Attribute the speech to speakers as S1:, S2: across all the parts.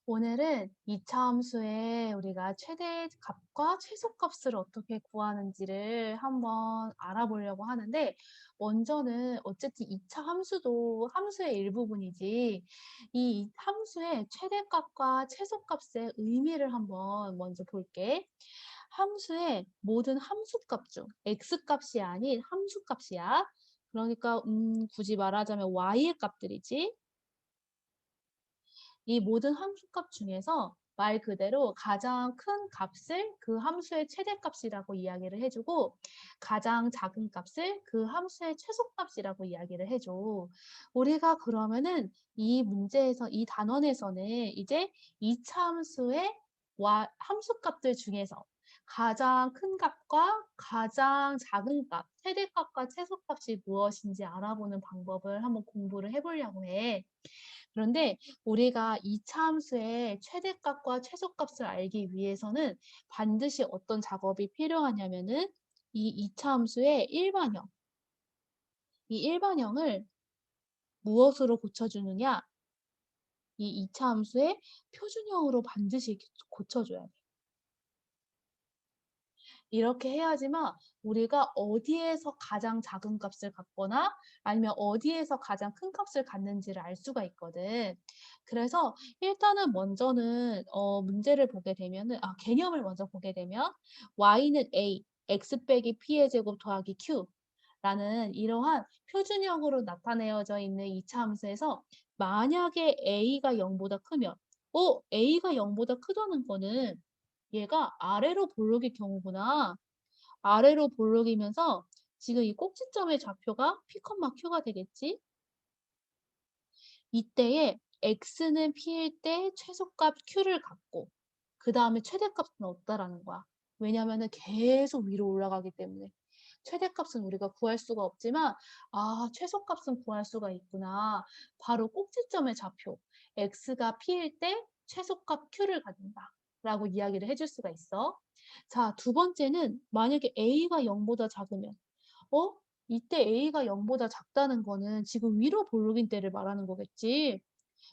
S1: 오늘은 이차 함수에 우리가 최대값과 최소값을 어떻게 구하는지를 한번 알아보려고 하는데, 먼저는 어쨌든 이차 함수도 함수의 일부분이지, 이 함수의 최대값과 최소값의 의미를 한번 먼저 볼게. 함수의 모든 함수값 중 x값이 아닌 함수값이야. 그러니까 굳이 말하자면 y의 값들이지. 이 모든 함수값 중에서 말 그대로 가장 큰 값을 그 함수의 최대값이라고 이야기를 해주고, 가장 작은 값을 그 함수의 최소값이라고 이야기를 해줘. 우리가 그러면은 이 문제에서, 이 단원에서는 이제 이차 함수의 함수값들 중에서 가장 큰 값과 가장 작은 값, 최대값과 최소값이 무엇인지 알아보는 방법을 한번 공부를 해보려고 해. 그런데 우리가 이차 함수의 최대값과 최소값을 알기 위해서는 반드시 어떤 작업이 필요하냐면은 이 이차 함수의 일반형, 이 일반형을 무엇으로 고쳐주느냐? 이 이차 함수의 표준형으로 반드시 고쳐줘야 돼. 이렇게 해야지만 우리가 어디에서 가장 작은 값을 갖거나 아니면 어디에서 가장 큰 값을 갖는지를 알 수가 있거든. 그래서 일단은 먼저는 문제를 보게 되면은 개념을 먼저 보게 되면 y는 a, x 빼기 p의 제곱 더하기 q 라는 이러한 표준형으로 나타내어져 있는 이차 함수에서 만약에 a가 0보다 크면 a가 0보다 크다는 거는 얘가 아래로 볼록일 경우구나. 아래로 볼록이면서 지금 이 꼭지점의 좌표가 P, Q가 되겠지? 이때에 X는 P일 때 최소값 Q를 갖고 그 다음에 최대값은 없다라는 거야. 왜냐면은 계속 위로 올라가기 때문에. 최대값은 우리가 구할 수가 없지만 최소값은 구할 수가 있구나. 바로 꼭지점의 좌표. X가 P일 때 최소값 Q를 갖는다. 라고 이야기를 해줄 수가 있어. 자, 두 번째는 만약에 A가 0보다 작으면 어? 이때 A가 0보다 작다는 거는 지금 위로 볼록인 때를 말하는 거겠지.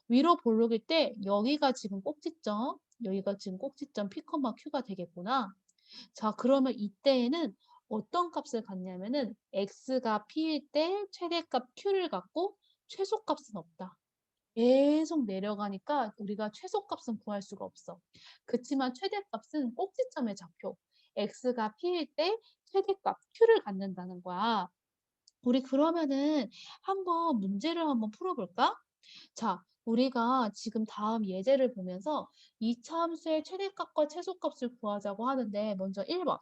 S1: 위로 볼록일 때 여기가 지금 꼭지점, 여기가 지금 꼭지점 P, Q가 되겠구나. 자, 그러면 이때에는 어떤 값을 갖냐면은 x가 p일 때 최대값 q를 갖고 최소값은 없다. 계속 내려가니까 우리가 최소값은 구할 수가 없어. 그치만 최대값은 꼭지점의 좌표. x가 p일 때 최대값 q를 갖는다는 거야. 우리 그러면은 한번 문제를 한번 풀어볼까? 자, 우리가 지금 다음 예제를 보면서 이차 함수의 최대값과 최소값을 구하자고 하는데 먼저 1번.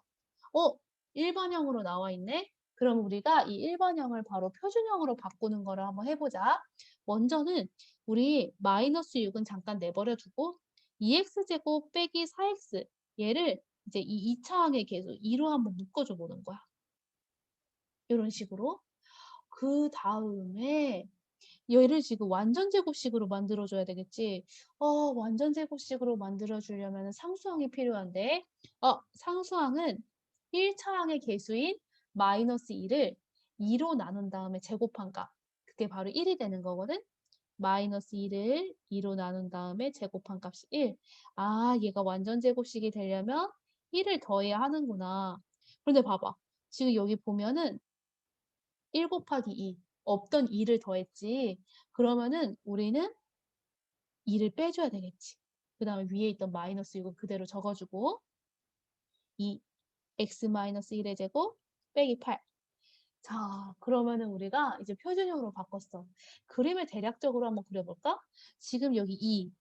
S1: 어, 일반형으로 나와 있네? 그럼 우리가 이 일반형을 바로 표준형으로 바꾸는 거를 한번 해보자. 먼저는 우리 마이너스 6은 잠깐 내버려 두고 2x제곱 빼기 4x 얘를 이제 이 2차항의 계수 2로 한번 묶어줘 보는 거야. 이런 식으로. 그 다음에 얘를 지금 완전 제곱식으로 만들어줘야 되겠지. 완전 제곱식으로 만들어주려면 상수항이 필요한데, 상수항은 1차항의 개수인 마이너스 2를 2로 나눈 다음에 제곱한 값. 그게 바로 1이 되는 거거든. 마이너스 2를 2로 나눈 다음에 제곱한 값이 1. 얘가 완전 제곱식이 되려면 1을 더해야 하는구나. 그런데 봐봐. 지금 여기 보면은 1 곱하기 2. 없던 2를 더했지. 그러면은 우리는 2를 빼줘야 되겠지. 그 다음에 위에 있던 마이너스 6은 그대로 적어주고 2, x 마이너스 1의 제곱 빼기 8. 자, 그러면은 우리가 이제 표준형으로 바꿨어. 그림을 대략적으로 한번 그려볼까? 지금 여기 2.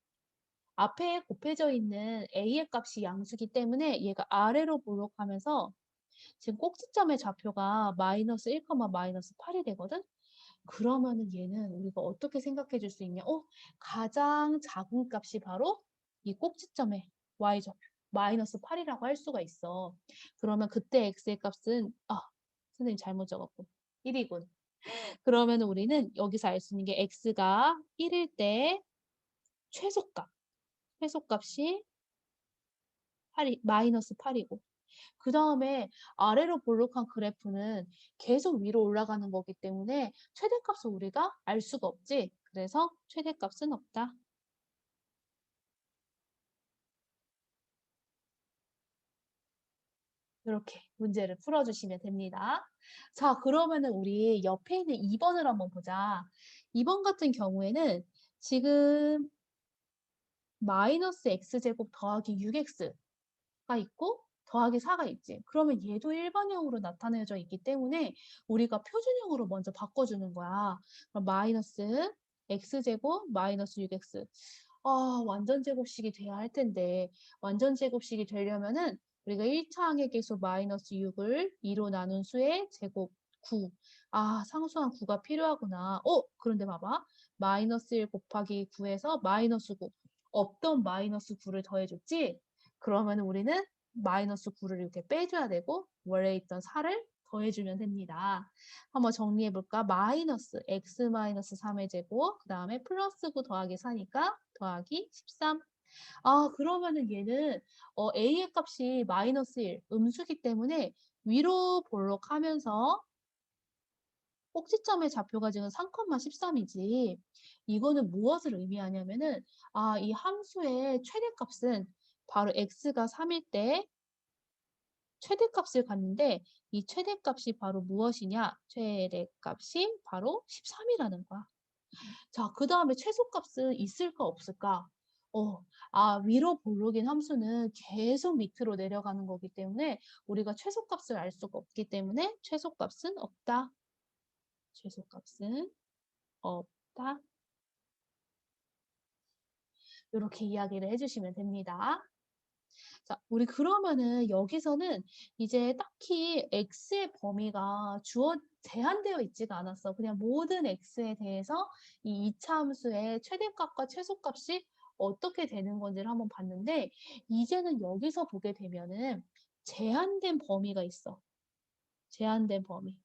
S1: 앞에 곱해져 있는 a의 값이 양수기 때문에 얘가 아래로 볼록하면서 지금 꼭지점의 좌표가 마이너스 1, 마이너스 8이 되거든? 그러면은 얘는 우리가 어떻게 생각해 줄 수 있냐? 가장 작은 값이 바로 이 꼭지점의 y좌표 마이너스 8이라고 할 수가 있어. 그러면 그때 x의 값은 선생님 잘못 적었고 1이군. 그러면 우리는 여기서 알 수 있는 게 x가 1일 때 최소값, 최소값이 8이, 마이너스 8이고 그 다음에 아래로 볼록한 그래프는 계속 위로 올라가는 거기 때문에 최대값을 우리가 알 수가 없지. 그래서 최대값은 없다. 이렇게 문제를 풀어주시면 됩니다. 자, 그러면은 우리 옆에 있는 2번을 한번 보자. 2번 같은 경우에는 지금 마이너스 x제곱 더하기 6x가 있고 더하기 4가 있지. 그러면 얘도 일반형으로 나타내져 있기 때문에 우리가 표준형으로 먼저 바꿔주는 거야. 그럼 마이너스 x제곱 마이너스 6x. 아, 완전 제곱식이 돼야 할 텐데 완전 제곱식이 되려면은 우리가 1차 항의 계수 마이너스 6을 2로 나눈 수의 제곱 9. 아, 상수한 9가 필요하구나. 그런데 봐봐. 마이너스 1 곱하기 9에서 마이너스 9. 없던 마이너스 9를 더해줬지? 그러면 우리는 마이너스 9를 이렇게 빼줘야 되고 원래 있던 4를 더해주면 됩니다. 한번 정리해볼까? 마이너스 x 마이너스 3의 제곱 그 다음에 플러스 9 더하기 4니까 더하기 13. 아, 그러면은 얘는 a의 값이 마이너스 1 음수기 때문에 위로 볼록하면서 꼭지점의 좌표가 지금 3,13이지. 이거는 무엇을 의미하냐면은 이 함수의 최대값은 바로 x가 3일 때 최대값을 갖는데 이 최대값이 바로 무엇이냐? 최대값이 바로 13이라는 거야. 자, 그 다음에 최소값은 있을까 없을까? 위로 볼록인 함수는 계속 밑으로 내려가는 거기 때문에 우리가 최소값을 알 수가 없기 때문에 최소값은 없다. 최소값은 없다. 이렇게 이야기를 해주시면 됩니다. 자, 우리 그러면은 여기서는 이제 딱히 x의 범위가 제한되어 있지가 않았어. 그냥 모든 x에 대해서 이 2차 함수의 최대값과 최소값이 어떻게 되는 건지를 한번 봤는데 이제는 여기서 보게 되면은 제한된 범위가 있어. 제한된 범위.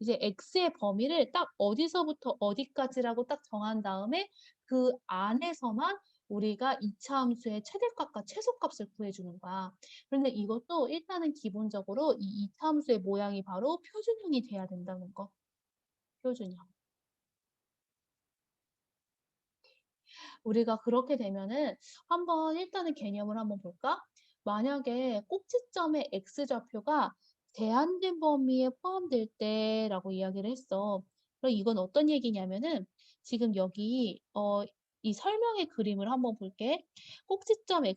S1: 이제 x의 범위를 딱 어디서부터 어디까지라고 딱 정한 다음에 그 안에서만 우리가 2차 함수의 최대값과 최소값을 구해주는 거야. 그런데 이것도 일단은 기본적으로 이 2차 함수의 모양이 바로 표준형이 돼야 된다는 거. 표준형. 우리가 그렇게 되면은 한번 일단은 개념을 한번 볼까? 만약에 꼭지점의 x좌표가 제한된 범위에 포함될 때라고 이야기를 했어. 그럼 이건 어떤 얘기냐면은 지금 여기 이 설명의 그림을 한번 볼게. 꼭지점의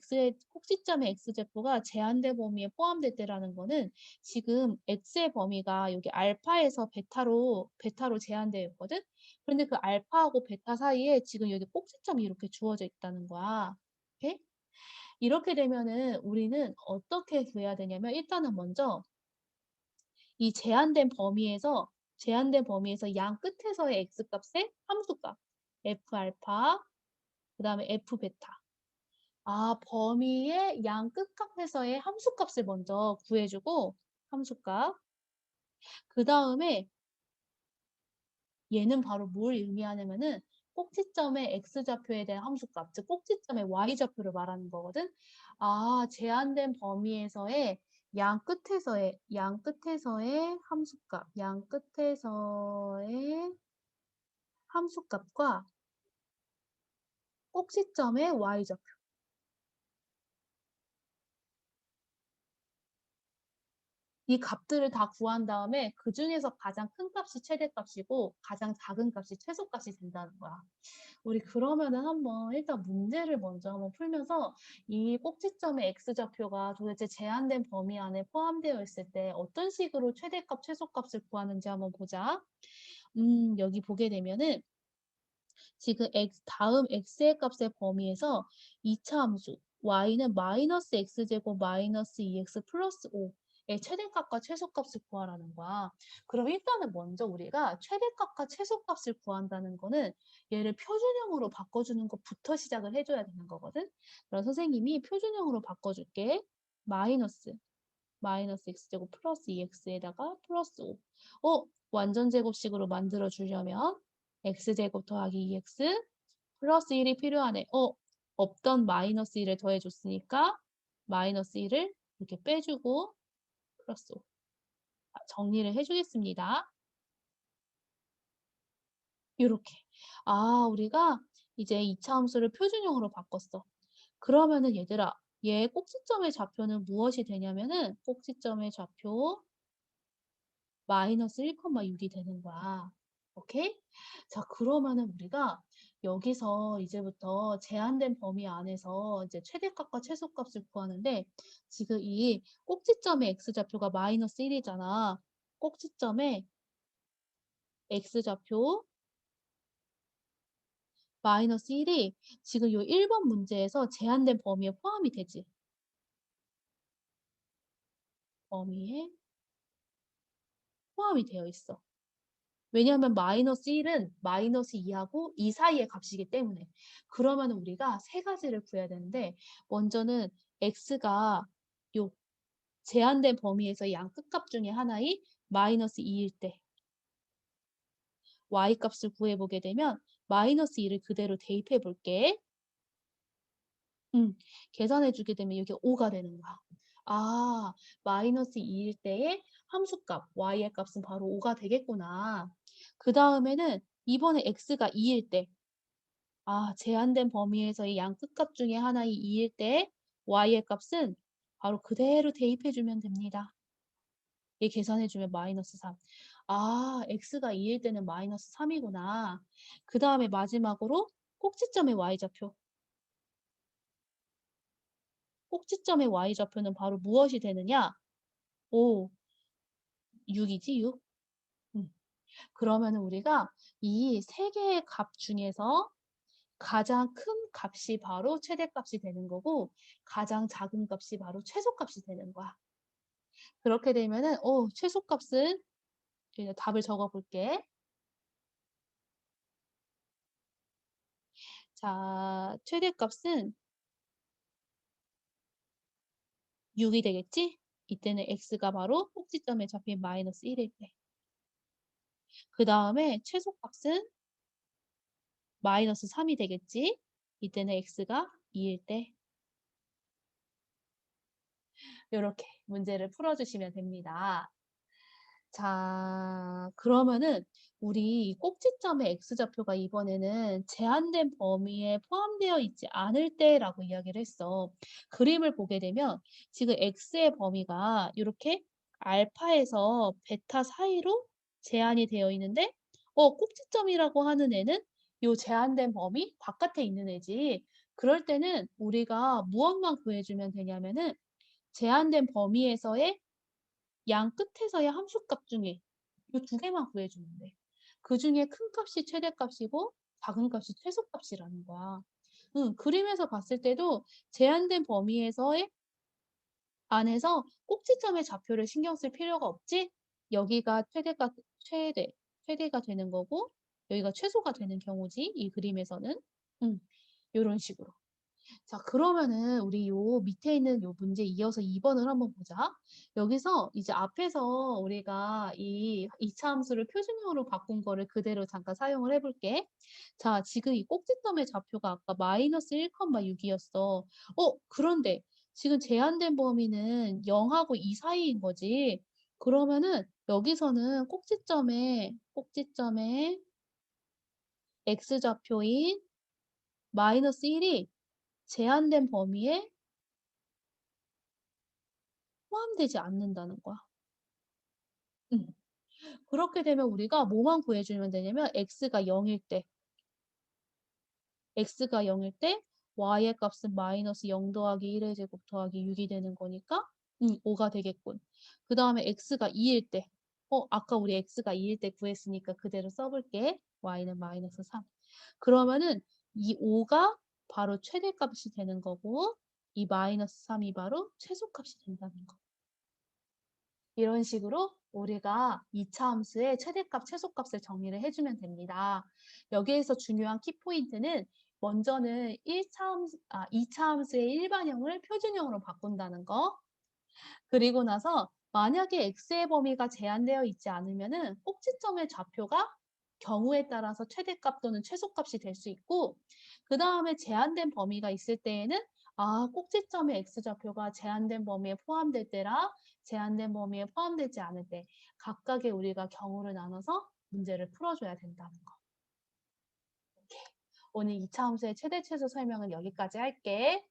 S1: x좌표가 제한된 범위에 포함될 때라는 거는 지금 x의 범위가 여기 알파에서 베타로 제한되어 있거든. 그런데 그 알파하고 베타 사이에 지금 여기 꼭지점이 이렇게 주어져 있다는 거야. 오케이? 이렇게 되면은 우리는 어떻게 구해야 되냐면 일단은 먼저 이 제한된 범위에서 양 끝에서의 x값의 함수값 f 알파 그다음에 f 베타 범위의 양 끝값에서의 함수값을 먼저 구해주고 함수값 그 다음에 얘는 바로 뭘 의미하냐면은 꼭지점의 x좌표에 대한 함수값, 즉 꼭지점의 y좌표를 말하는 거거든. 제한된 범위에서의 양 끝에서의 함수값과 꼭지점의 y좌표. 이 값들을 다 구한 다음에 그 중에서 가장 큰 값이 최대값이고 가장 작은 값이 최소값이 된다는 거야. 우리 그러면은 한번 일단 문제를 먼저 한번 풀면서 이 꼭지점의 x좌표가 도대체 제한된 범위 안에 포함되어 있을 때 어떤 식으로 최대값, 최소값을 구하는지 한번 보자. 여기 보게 되면은 지금 다음 x의 값의 범위에서 2차 함수 y는 마이너스 x제곱 마이너스 2x 플러스 5의 최대값과 최소값을 구하라는 거야. 그럼 일단은 먼저 우리가 최대값과 최소값을 구한다는 거는 얘를 표준형으로 바꿔주는 것부터 시작을 해줘야 되는 거거든. 그럼 선생님이 표준형으로 바꿔줄게. 마이너스 x제곱 플러스 2x에다가 플러스 5. 완전 제곱식으로 만들어 주려면 x제곱 더하기 2x 플러스 1이 필요하네. 없던 마이너스 1을 더해줬으니까 마이너스 1을 이렇게 빼주고 플러스 5. 정리를 해주겠습니다. 이렇게. 우리가 이제 2차 함수를 표준형으로 바꿨어. 그러면은 얘들아, 얘 꼭지점의 좌표는 무엇이 되냐면은 꼭지점의 좌표 마이너스 1,6이 되는 거야. 오케이? 자, 그러면은 우리가 여기서 이제부터 제한된 범위 안에서 이제 최대값과 최소값을 구하는데 지금 이 꼭지점의 x좌표가 마이너스 1이잖아. 꼭지점의 x좌표 마이너스 1이 지금 요 1번 문제에서 제한된 범위에 포함이 되지. 범위에 포함이 되어 있어. 왜냐하면 마이너스 1은 마이너스 2하고 2 사이의 값이기 때문에. 그러면 우리가 세 가지를 구해야 되는데 먼저는 x가 요 제한된 범위에서 양 끝값 중에 하나인 마이너스 2일 때 y값을 구해보게 되면 마이너스 2를 그대로 대입해 볼게. 계산해주게 되면 이게 5가 되는 거야. 아, 마이너스 2일 때의 함수값, y의 값은 바로 5가 되겠구나. 그 다음에는 이번에 x가 2일 때, 아, 제한된 범위에서의 양 끝값 중에 하나인 2일 때 y의 값은 바로 그대로 대입해주면 됩니다. 얘 계산해주면 마이너스 3. 아, x가 2일 때는 마이너스 3이구나. 그 다음에 마지막으로 꼭지점의 y좌표. 꼭지점의 y좌표는 바로 무엇이 되느냐? 오, 6이지, 6. 그러면 우리가 이 세 개의 값 중에서 가장 큰 값이 바로 최대값이 되는 거고 가장 작은 값이 바로 최소값이 되는 거야. 그렇게 되면은 최소값은 이제 답을 적어 볼게. 자, 최대값은 6이 되겠지? 이때는 x가 바로 꼭지점에 잡힌 마이너스 1일 때. 그 다음에 최소값은 마이너스 3이 되겠지? 이때는 x가 2일 때. 이렇게 문제를 풀어주시면 됩니다. 자, 그러면은 우리 꼭지점의 x좌표가 이번에는 제한된 범위에 포함되어 있지 않을 때라고 이야기를 했어. 그림을 보게 되면 지금 x의 범위가 이렇게 알파에서 베타 사이로 제한이 되어 있는데 꼭지점이라고 하는 애는 요 제한된 범위 바깥에 있는 애지. 그럴 때는 우리가 무엇만 구해주면 되냐면은 제한된 범위에서의 양 끝에서의 함수값 중에 이 두 개만 구해주면 돼. 그 중에 큰 값이 최대값이고 작은 값이 최소값이라는 거야. 그림에서 봤을 때도 제한된 범위에서의 안에서 꼭지점의 좌표를 신경 쓸 필요가 없지? 여기가 최대가 되는 거고 여기가 최소가 되는 경우지. 이 그림에서는. 이런 식으로. 자, 그러면은 우리 요 밑에 있는 요 문제 이어서 2번을 한번 보자. 여기서 이제 앞에서 우리가 이 2차 함수를 표준형으로 바꾼 거를 그대로 잠깐 사용을 해볼게. 자, 지금 이 꼭지점의 좌표가 아까 마이너스 1,6이었어. 그런데 지금 제한된 범위는 0하고 2 사이인 거지. 그러면은 여기서는 꼭지점의 x좌표인 마이너스 1이 제한된 범위에 포함되지 않는다는 거야. 그렇게 되면 우리가 뭐만 구해주면 되냐면 x가 0일 때 y의 값은 마이너스 0 더하기 1의 제곱 더하기 6이 되는 거니까 5가 되겠군. 그 다음에 x가 2일 때 아까 우리 x가 2일 때 구했으니까 그대로 써볼게. y는 마이너스 3. 그러면은 이 5가 바로 최대값이 되는 거고 이 마이너스 3이 바로 최소값이 된다는 거. 이런 식으로 우리가 2차 함수의 최대값, 최소값을 정리를 해주면 됩니다. 여기에서 중요한 키포인트는 먼저는 2차 함수의 일반형을 표준형으로 바꾼다는 거. 그리고 나서 만약에 x의 범위가 제한되어 있지 않으면은 꼭지점의 좌표가 경우에 따라서 최대값 또는 최소값이 될 수 있고 그 다음에 제한된 범위가 있을 때에는 꼭지점의 x좌표가 제한된 범위에 포함될 때랑 제한된 범위에 포함되지 않을 때 각각의 우리가 경우를 나눠서 문제를 풀어줘야 된다는 거. 오케이. 오늘 2차 함수의 최대 최소 설명은 여기까지 할게.